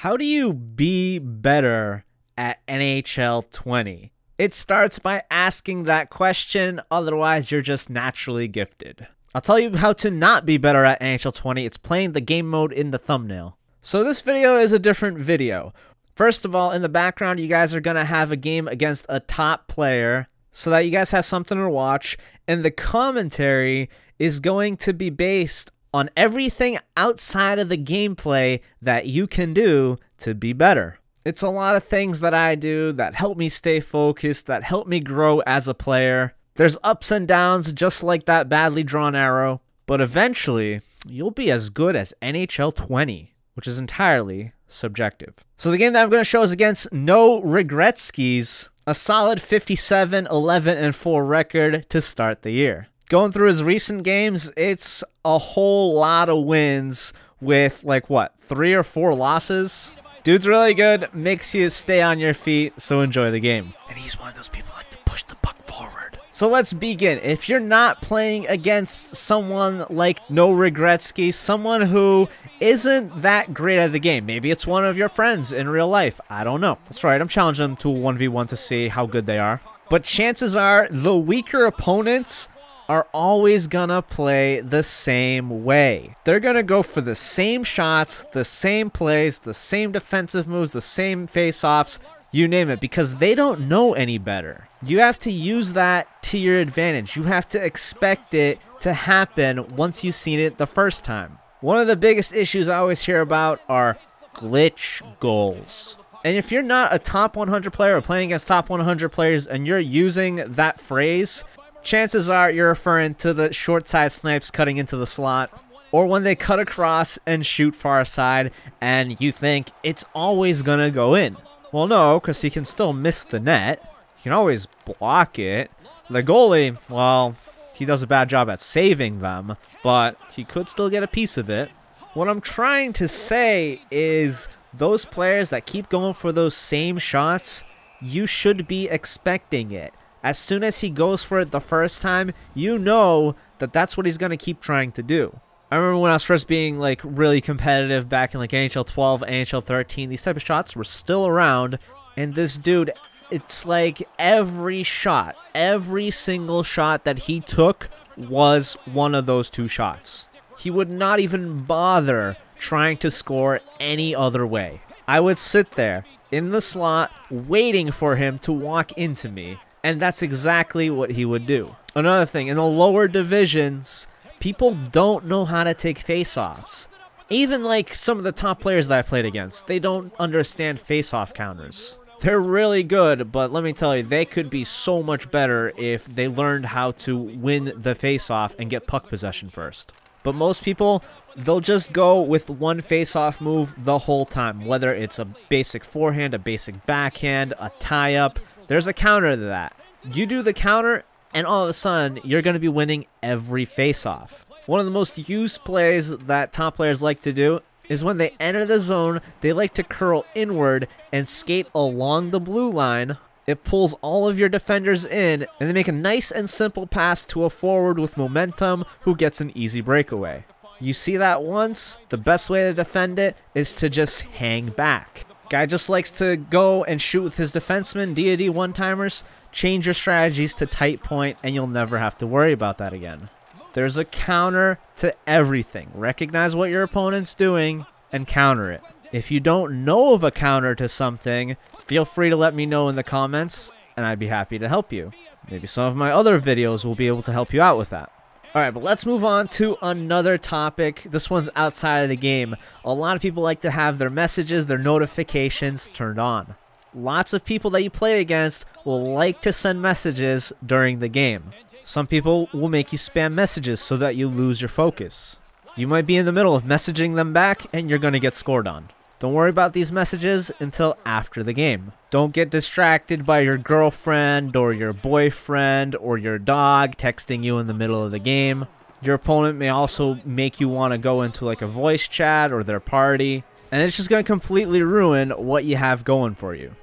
How do you be better at NHL 20? It starts by asking that question, otherwise you're just naturally gifted. I'll tell you how to not be better at NHL 20. It's playing the game mode in the thumbnail. So this video is a different video. First of all, in the background, you guys are going to have a game against a top player so that you guys have something to watch. And the commentary is going to be based on everything outside of the gameplay that you can do to be better. It's a lot of things that I do that help me stay focused, that help me grow as a player. There's ups and downs just like that badly drawn arrow, but eventually you'll be as good as NHL 20, which is entirely subjective. So the game that I'm going to show is against No Regretskis, a solid 57, 11, and 4 record to start the year. Going through his recent games, it's a whole lot of wins with, like, what, 3 or 4 losses? Dude's really good, makes you stay on your feet, so enjoy the game. And he's one of those people who like to push the puck forward. So let's begin. If you're not playing against someone like No Regretsky, someone who isn't that great at the game, maybe it's one of your friends in real life, I don't know. That's right, I'm challenging them to a 1v1 to see how good they are. But chances are the weaker opponents are always gonna play the same way. They're gonna go for the same shots, the same plays, the same defensive moves, the same face-offs, you name it, because they don't know any better. You have to use that to your advantage. You have to expect it to happen once you've seen it the first time. One of the biggest issues I always hear about are glitch goals. And if you're not a top 100 player or playing against top 100 players and you're using that phrase, chances are you're referring to the short side snipes cutting into the slot, or when they cut across and shoot far side and you think it's always gonna go in. Well, no, because he can still miss the net. He can always block it. The goalie, well, he does a bad job at saving them, but he could still get a piece of it. What I'm trying to say is those players that keep going for those same shots, you should be expecting it. As soon as he goes for it the first time, you know that that's what he's going to keep trying to do. I remember when I was first being like really competitive back in like NHL 12, NHL 13, these type of shots were still around, and this dude, it's like every shot, every single shot that he took was one of those 2 shots. He would not even bother trying to score any other way. I would sit there in the slot waiting for him to walk into me. And that's exactly what he would do. Another thing, in the lower divisions, people don't know how to take face-offs. Even like some of the top players that I played against, they don't understand face-off counters. They're really good, but let me tell you, they could be so much better if they learned how to win the face-off and get puck possession first. But most people, they'll just go with one face-off move the whole time, whether it's a basic forehand, a basic backhand, a tie-up. There's a counter to that. You do the counter, and all of a sudden, you're going to be winning every face-off. One of the most used plays that top players like to do is when they enter the zone, they like to curl inward and skate along the blue line. It pulls all of your defenders in, and they make a nice and simple pass to a forward with momentum who gets an easy breakaway. You see that once, the best way to defend it is to just hang back. Guy just likes to go and shoot with his defenseman, D-to-D one-timers. Change your strategies to tight point, and you'll never have to worry about that again. There's a counter to everything. Recognize what your opponent's doing and counter it. If you don't know of a counter to something, feel free to let me know in the comments, and I'd be happy to help you. Maybe some of my other videos will be able to help you out with that. Alright, but let's move on to another topic. This one's outside of the game. A lot of people like to have their messages, their notifications turned on. Lots of people that you play against will like to send messages during the game. Some people will make you spam messages so that you lose your focus. You might be in the middle of messaging them back and you're going to get scored on. Don't worry about these messages until after the game. Don't get distracted by your girlfriend or your boyfriend or your dog texting you in the middle of the game. Your opponent may also make you want to go into like a voice chat or their party, and it's just going to completely ruin what you have going for you.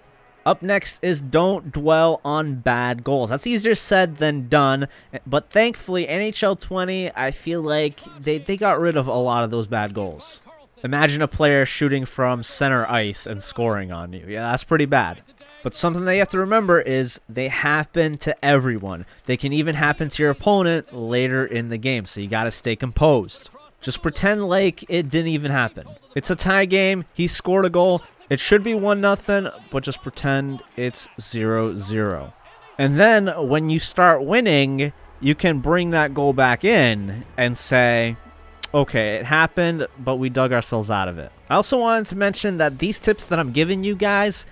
Up next is don't dwell on bad goals. That's easier said than done, but thankfully NHL 20, I feel like they got rid of a lot of those bad goals. Imagine a player shooting from center ice and scoring on you. Yeah, that's pretty bad. But something that you have to remember is they happen to everyone. They can even happen to your opponent later in the game, so you gotta stay composed. Just pretend like it didn't even happen. It's a tie game, he scored a goal, it should be 1-0, but just pretend it's 0-0. And then when you start winning, you can bring that goal back in and say, okay, it happened, but we dug ourselves out of it. I also wanted to mention that these tips that I'm giving you guys,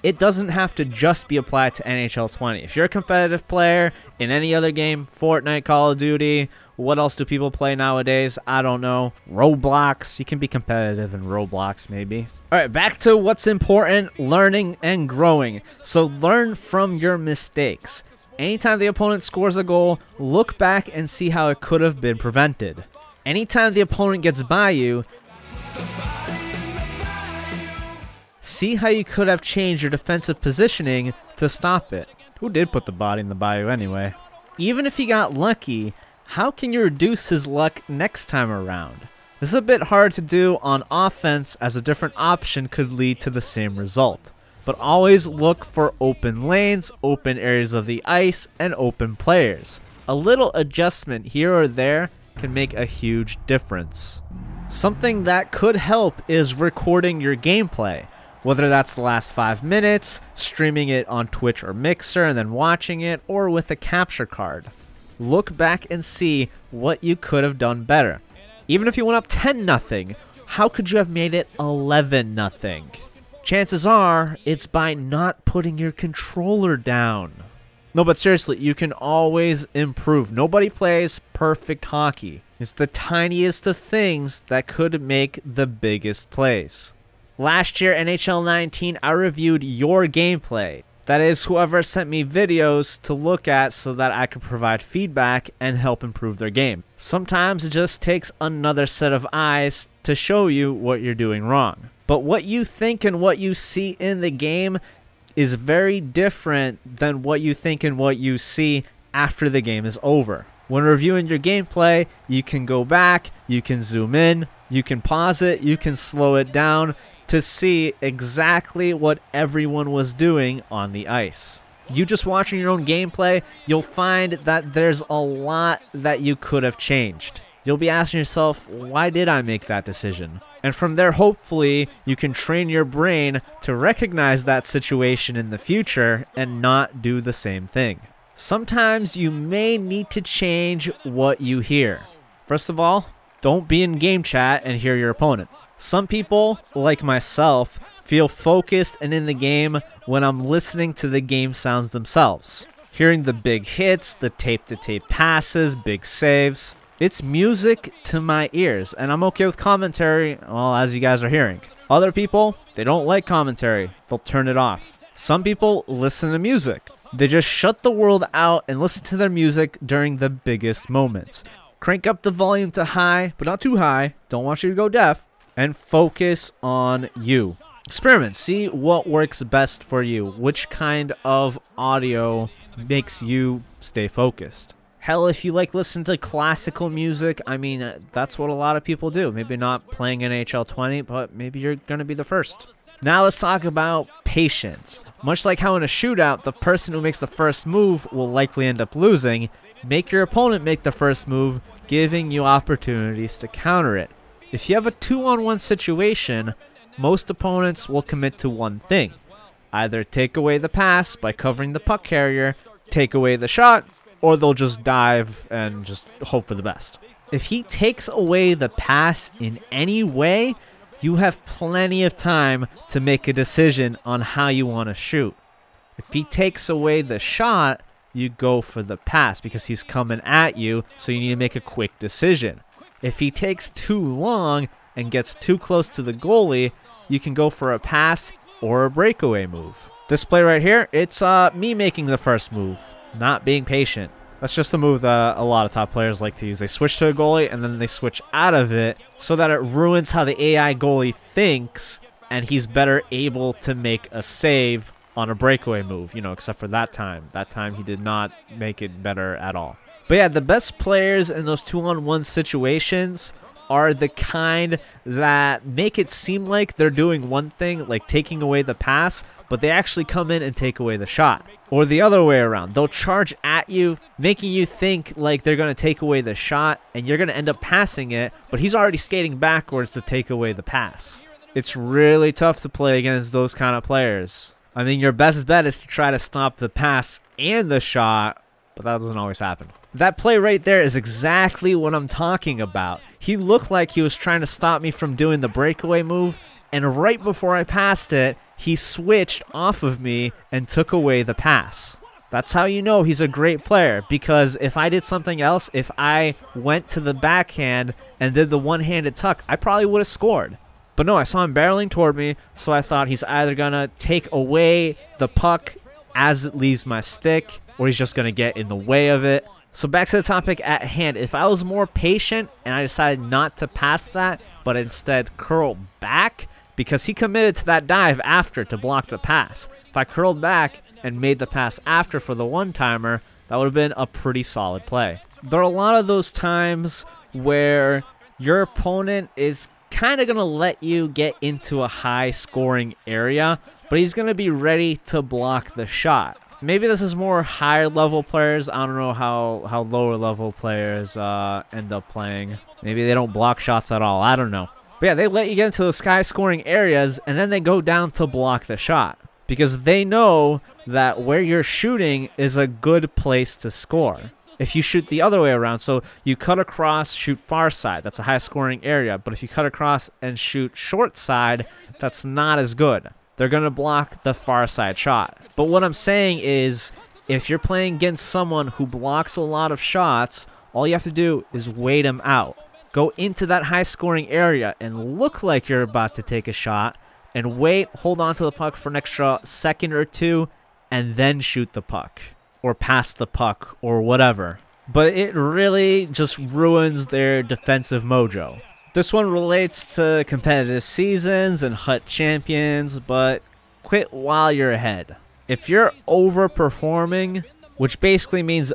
it doesn't have to just be applied to NHL 20. If you're a competitive player in any other game, Fortnite, Call of Duty, what else do people play nowadays? I don't know. Roblox. You can be competitive in Roblox, maybe. All right, back to what's important, learning and growing. So learn from your mistakes. Anytime the opponent scores a goal, look back and see how it could have been prevented. Anytime the opponent gets by you, see how you could have changed your defensive positioning to stop it. Who did put the body in the bayou anyway? Even if he got lucky, how can you reduce his luck next time around? This is a bit hard to do on offense, as a different option could lead to the same result. But always look for open lanes, open areas of the ice, and open players. A little adjustment here or there can make a huge difference. Something that could help is recording your gameplay. Whether that's the last 5 minutes, streaming it on Twitch or Mixer and then watching it, or with a capture card. Look back and see what you could have done better. Even if you went up 10-0, how could you have made it 11-0? Chances are, it's by not putting your controller down. No, but seriously, you can always improve. Nobody plays perfect hockey. It's the tiniest of things that could make the biggest plays. Last year, NHL 19, I reviewed your gameplay. That is, whoever sent me videos to look at so that I could provide feedback and help improve their game. Sometimes it just takes another set of eyes to show you what you're doing wrong. But what you think and what you see in the game is very different than what you think and what you see after the game is over. When reviewing your gameplay, you can go back, you can zoom in, you can pause it, you can slow it down to see exactly what everyone was doing on the ice. You just watching your own gameplay, you'll find that there's a lot that you could have changed. You'll be asking yourself, why did I make that decision? And from there, hopefully, you can train your brain to recognize that situation in the future and not do the same thing. Sometimes you may need to change what you hear. First of all, don't be in game chat and hear your opponent. Some people, like myself, feel focused and in the game when I'm listening to the game sounds themselves. Hearing the big hits, the tape-to-tape passes, big saves. It's music to my ears, and I'm okay with commentary, well, as you guys are hearing. Other people, they don't like commentary. They'll turn it off. Some people listen to music. They just shut the world out and listen to their music during the biggest moments. Crank up the volume to high, but not too high. Don't want you to go deaf. And focus on you. Experiment. See what works best for you. Which kind of audio makes you stay focused. Hell, if you like listen to classical music, I mean, that's what a lot of people do. Maybe not playing NHL 20, but maybe you're going to be the first. Now let's talk about patience. Much like how in a shootout, the person who makes the first move will likely end up losing, make your opponent make the first move, giving you opportunities to counter it. If you have a 2-on-1 situation, most opponents will commit to one thing. Either take away the pass by covering the puck carrier, take away the shot, or they'll just dive and just hope for the best. If he takes away the pass in any way, you have plenty of time to make a decision on how you want to shoot. If he takes away the shot, you go for the pass because he's coming at you, so you need to make a quick decision. If he takes too long and gets too close to the goalie, you can go for a pass or a breakaway move. This play right here, it's me making the first move, not being patient. That's just the move that a lot of top players like to use. They switch to a goalie and then they switch out of it so that it ruins how the AI goalie thinks and he's better able to make a save on a breakaway move, you know, except for that time. That time he did not make it better at all. But yeah, the best players in those 2-on-1 situations are the kind that make it seem like they're doing one thing, like taking away the pass, but they actually come in and take away the shot. Or the other way around. They'll charge at you, making you think like they're going to take away the shot, and you're going to end up passing it, but he's already skating backwards to take away the pass. It's really tough to play against those kind of players. I mean, your best bet is to try to stop the pass and the shot, but that doesn't always happen. That play right there is exactly what I'm talking about. He looked like he was trying to stop me from doing the breakaway move, and right before I passed it, he switched off of me and took away the pass. That's how you know he's a great player, because if I did something else, if I went to the backhand and did the one-handed tuck, I probably would have scored. But no, I saw him barreling toward me, so I thought he's either going to take away the puck as it leaves my stick, or he's just going to get in the way of it. So back to the topic at hand. If I was more patient and I decided not to pass that, but instead curl back, because he committed to that dive after to block the pass. If I curled back and made the pass after for the one-timer, that would have been a pretty solid play. There are a lot of those times where your opponent is kind of going to let you get into a high-scoring area, but he's going to be ready to block the shot. Maybe this is more higher-level players. I don't know how lower-level players end up playing. Maybe they don't block shots at all. I don't know. But yeah, they let you get into those sky-scoring areas, and then they go down to block the shot, because they know that where you're shooting is a good place to score. If you shoot the other way around, so you cut across, shoot far side, that's a high-scoring area. But if you cut across and shoot short side, that's not as good. They're going to block the far side shot. But what I'm saying is, if you're playing against someone who blocks a lot of shots, all you have to do is wait him out. Go into that high-scoring area and look like you're about to take a shot, and wait, hold on to the puck for an extra second or two, and then shoot the puck, or pass the puck, or whatever. But it really just ruins their defensive mojo. This one relates to competitive seasons and HUT champions, but quit while you're ahead. If you're overperforming, which basically means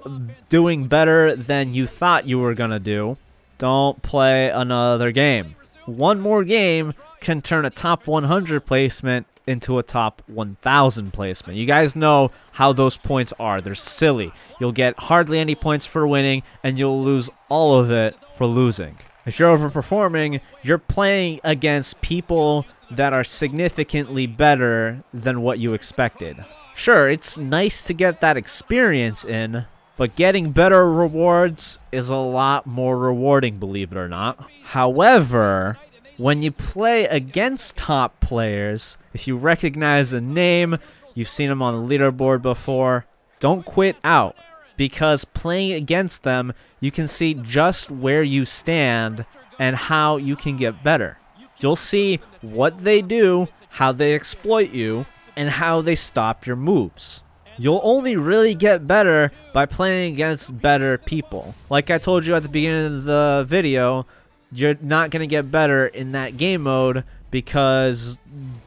doing better than you thought you were going to do, don't play another game. One more game can turn a top 100 placement into a top 1,000 placement. You guys know how those points are. They're silly. You'll get hardly any points for winning, and you'll lose all of it for losing. If you're overperforming, you're playing against people that are significantly better than what you expected. Sure, it's nice to get that experience in, but getting better rewards is a lot more rewarding, believe it or not. However, when you play against top players, if you recognize a name, you've seen them on the leaderboard before, don't quit out. Because playing against them, you can see just where you stand and how you can get better. You'll see what they do, how they exploit you, and how they stop your moves. You'll only really get better by playing against better people. Like I told you at the beginning of the video, you're not going to get better in that game mode because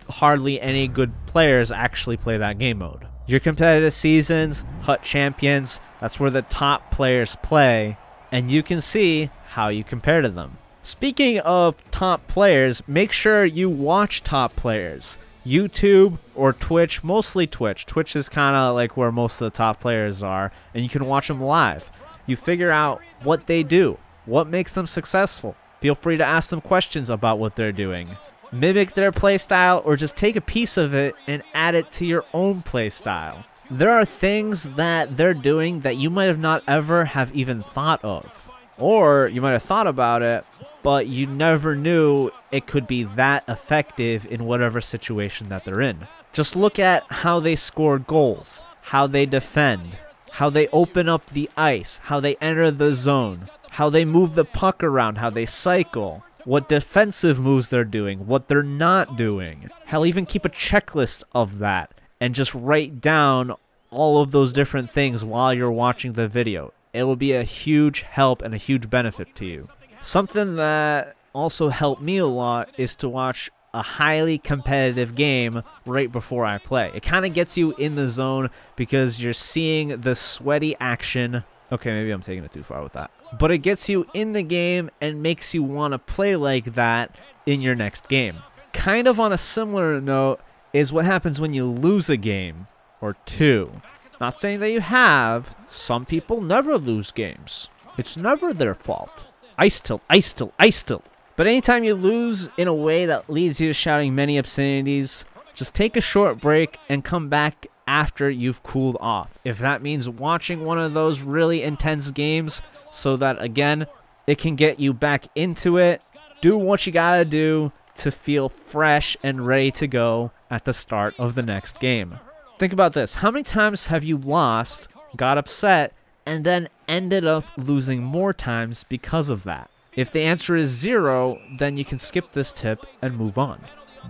hardly any good players actually play that game mode. Your competitive seasons, HUT champions, that's where the top players play, and you can see how you compare to them. Speaking of top players, make sure you watch top players. YouTube or Twitch, mostly Twitch. Twitch is kind of like where most of the top players are, and you can watch them live. You figure out what they do, what makes them successful. Feel free to ask them questions about what they're doing. Mimic their playstyle, or just take a piece of it and add it to your own playstyle. There are things that they're doing that you might have not ever have even thought of. Or you might have thought about it, but you never knew it could be that effective in whatever situation that they're in. Just look at how they score goals, how they defend, how they open up the ice, how they enter the zone, how they move the puck around, how they cycle, what defensive moves they're doing, what they're not doing. Hell, even keep a checklist of that and just write down all of those different things while you're watching the video. It will be a huge help and a huge benefit to you. Something that also helped me a lot is to watch a highly competitive game right before I play. It kind of gets you in the zone because you're seeing the sweaty action, Okay, maybe I'm taking it too far with that. But it gets you in the game and makes you want to play like that in your next game. Kind of on a similar note is what happens when you lose a game or two. Not saying that you have. Some people never lose games. It's never their fault. Ice tilt, ice tilt, ice tilt. But anytime you lose in a way that leads you to shouting many obscenities, just take a short break and come back after you've cooled off. If that means watching one of those really intense games so that, again, it can get you back into it, do what you gotta do to feel fresh and ready to go at the start of the next game. Think about this. How many times have you lost, got upset, and then ended up losing more times because of that? If the answer is 0, then you can skip this tip and move on.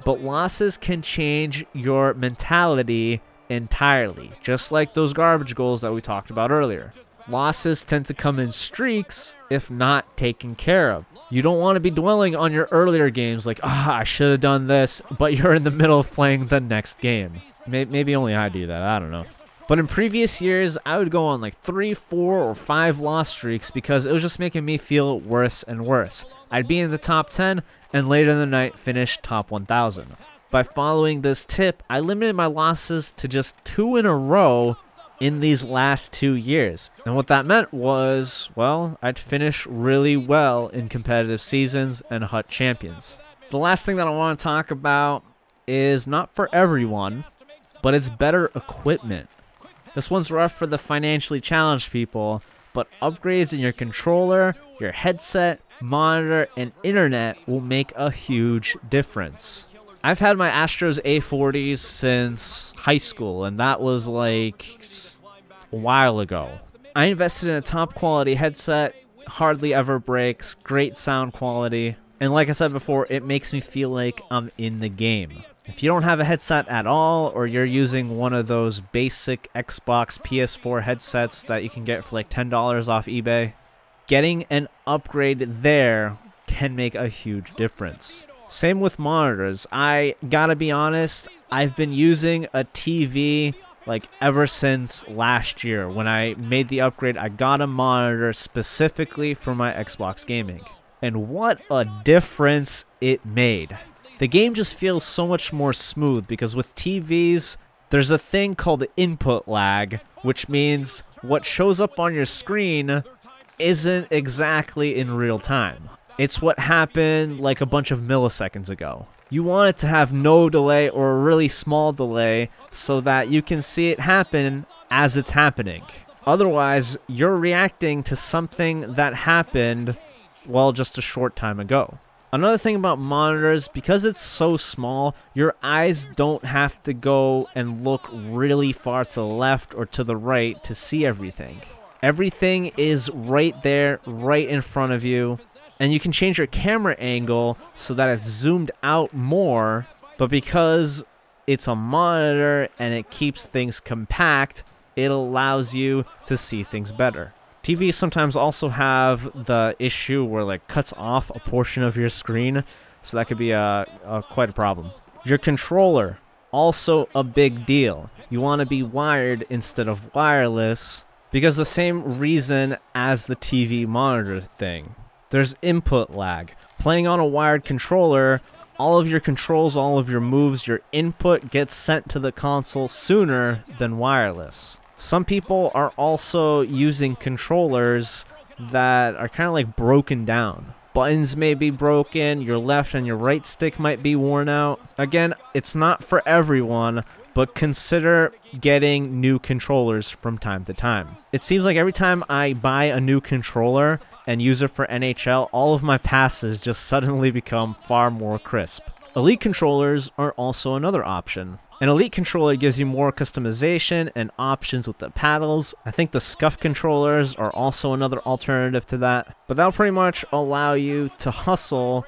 But losses can change your mentality entirely, just like those garbage goals that we talked about earlier. Losses tend to come in streaks if not taken care of. You don't want to be dwelling on your earlier games like, I should have done this, but you're in the middle of playing the next game. Maybe only I do that, I don't know. But in previous years, I would go on like 3, 4, or 5 loss streaks because it was just making me feel worse and worse. I'd be in the top 10 and later in the night finish top 1000. By following this tip, I limited my losses to just 2 in a row in these last 2 years. And what that meant was, well, I'd finish really well in competitive seasons and HUT champions. The last thing that I want to talk about is not for everyone, but it's better equipment. This one's rough for the financially challenged people, but upgrades in your controller, your headset, monitor, and internet will make a huge difference. I've had my Astros A40s since high school, and that was like a while ago. I invested in a top quality headset, hardly ever breaks, great sound quality, and like I said before, it makes me feel like I'm in the game. If you don't have a headset at all, or you're using one of those basic Xbox PS4 headsets that you can get for like $10 off eBay, getting an upgrade there can make a huge difference. Same with monitors. I gotta be honest, I've been using a TV like ever since last year. When I made the upgrade, I got a monitor specifically for my Xbox gaming. And what a difference it made. The game just feels so much more smooth because with TVs, there's a thing called input lag, which means what shows up on your screen isn't exactly in real time. It's what happened like a bunch of milliseconds ago. You want it to have no delay or a really small delay so that you can see it happen as it's happening. Otherwise, you're reacting to something that happened, well, just a short time ago. Another thing about monitors, because it's so small, your eyes don't have to go and look really far to the left or to the right to see everything. Everything is right there, right in front of you. And you can change your camera angle so that it's zoomed out more, but because it's a monitor and it keeps things compact, it allows you to see things better. TVs sometimes also have the issue where like cuts off a portion of your screen, so that could be quite a problem. Your controller, also a big deal. You want to be wired instead of wireless because the same reason as the TV monitor thing. There's input lag. Playing on a wired controller, all of your controls, all of your moves, your input gets sent to the console sooner than wireless. Some people are also using controllers that are kind of like broken down. Buttons may be broken, your left and your right stick might be worn out. Again, it's not for everyone, but consider getting new controllers from time to time. It seems like every time I buy a new controller and use it for NHL, all of my passes just suddenly become far more crisp. Elite controllers are also another option. An Elite controller gives you more customization and options with the paddles. I think the Scuff controllers are also another alternative to that, but that'll pretty much allow you to hustle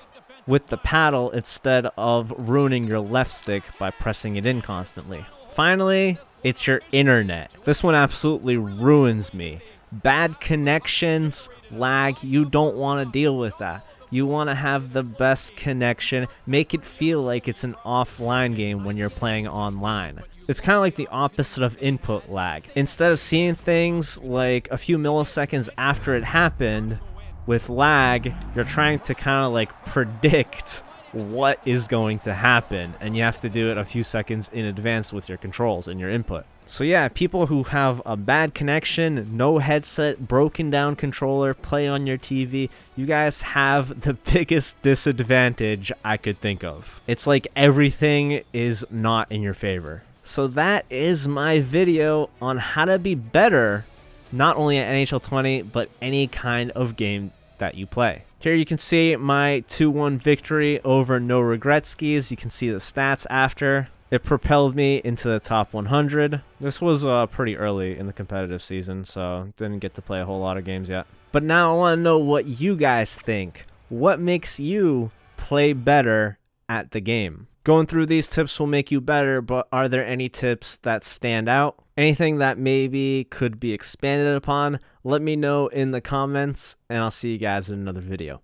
with the paddle instead of ruining your left stick by pressing it in constantly. Finally, it's your internet. This one absolutely ruins me. Bad connections, lag, you don't want to deal with that. You want to have the best connection, make it feel like it's an offline game when you're playing online. It's kind of like the opposite of input lag. Instead of seeing things like a few milliseconds after it happened, with lag, you're trying to kind of like predict what is going to happen, and you have to do it a few seconds in advance with your controls and your input. So yeah, people who have a bad connection, no headset, broken down controller, play on your TV, you guys have the biggest disadvantage I could think of. It's like everything is not in your favor. So that is my video on how to be better, not only at NHL 20, but any kind of game that you play. Here you can see my 2-1 victory over No Regretskis. You can see the stats after. It propelled me into the top 100. This was pretty early in the competitive season, so didn't get to play a whole lot of games yet. But now I want to know what you guys think. What makes you play better at the game? Going through these tips will make you better, but are there any tips that stand out? Anything that maybe could be expanded upon? Let me know in the comments, and I'll see you guys in another video.